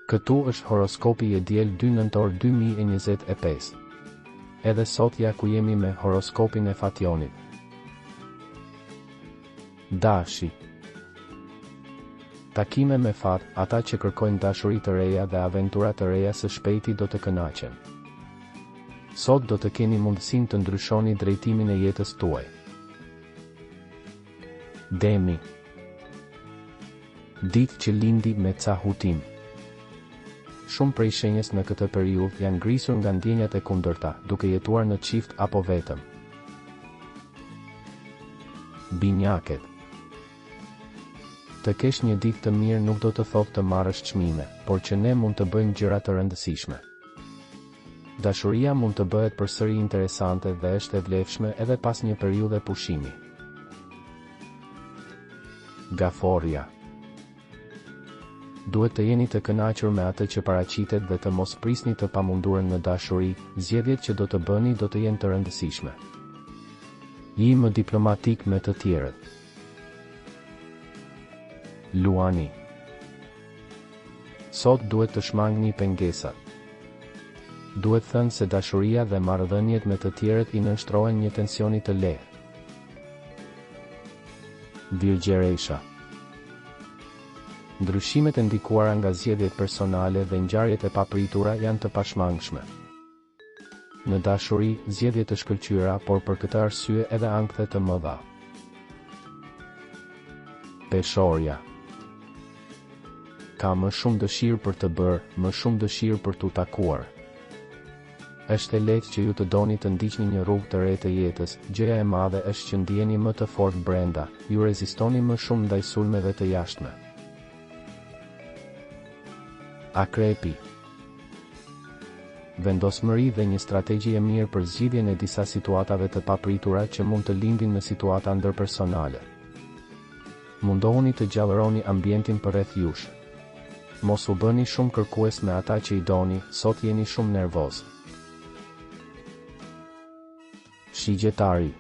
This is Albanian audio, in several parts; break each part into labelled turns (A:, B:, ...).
A: Këtu është horoskopi i diel 2 nëntor 2025. Edhe sot ja ku jemi me horoskopin e Fationit. Dashi. Takime me fat, ata që kërkojnë dashuri të reja dhe aventura të reja së shpejti do të kënaqen. Sot do të keni mundësinë të ndryshoni drejtimin e jetës tuaj. Demi. Ditë që lindi me ca hutim. Shumë prej shenjës në këtë periudhë janë ngrisur nga ndjenjat e kundërta, duke jetuar në çift apo vetëm. Binjaket. Të kesh një ditë të mirë nuk do të thotë të marrësh çmime, por që ne mund të bëjmë gjëra të rëndësishme. Dashuria mund të bëhet përsëri interesante dhe është e vlefshme edhe pas një periudhe pushimi. Gaforja. Duhet të jeni të kënaqur me atë që paraqitet dhe të mos prisni të pamundurën në dashuri, zgjedhjet që do të bëni do të jenë të rëndësishme. Ji më diplomatik me të tjerët. Luani. Sot duhet të shmangni pengesat. Duhet thënë se dashuria dhe marrëdhëniet me të tjerët i nënshtrohen një tensioni të lehtë. Virgjeresha. Ndryshimet e ndikuara nga zgjedhjet personale dhe ngjarjet e papritura janë të pashmangshme. Në dashuri, zgjedhje të shkëlqyera, por për këtë arsye edhe ankthe të mëdha. Peshorja. Ka më shumë dëshirë për të bërë, më shumë dëshirë për t'u takuar. Është e lehtë që ju të doni të ndiqni një rrugë të re të jetës, gjëja e madhe është që ndjeni më të fortë brenda, ju rezistoni më shumë ndaj sulmeve të jashtme. Akrepi. Vendosmëri dhe një strategji e mirë për zgjidhjen e disa situatave të papritura që mund të lindin në situata ndërpersonale. Mundohuni të gjallëroni ambientin përreth jush. Mos u bëni shumë kërkues me ata që i doni, sot jeni shumë nervoz. Shigjetari.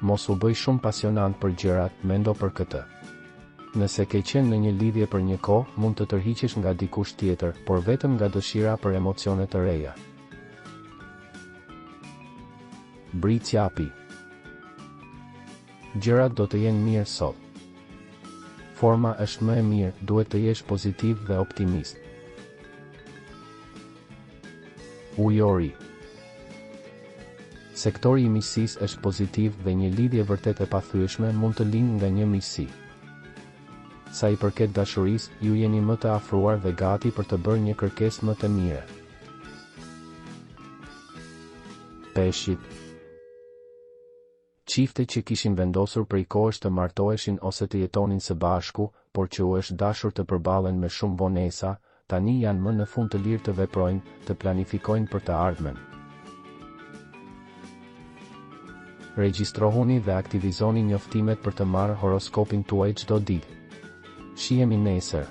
A: Mos u bëj shumë pasionant për gjërat, mendo për këtë. Nëse ke qenë në një lidhje për një kohë, mund të tërhiqesh nga dikush tjetër, por vetëm nga dëshira për emocione të reja. Bricjapi. Gjërat do të jenë mirë sot. Forma është më e mirë, duhet të jesh pozitiv dhe optimist. Ujori. Sektori i miqësisë është pozitiv dhe një lidhje vërtet e pathyeshme mund të lindë nga një miqësi. Sa i përket dashurisë, ju jeni më të afruar dhe gati për të bërë një kërkesë më të mire. Peshqit. Çifte që kishin vendosur prej kohësh të martoheshin ose të jetonin së bashku, por që u është dashur të përballen me shumë vonesa, tani janë më në fund të lirë të veprojnë, të planifikojnë për të ardhmen. Regjistrohuni dhe aktivizoni njoftimet për të marrë horoskopin tuaj çdo ditë. Shihemi nesër.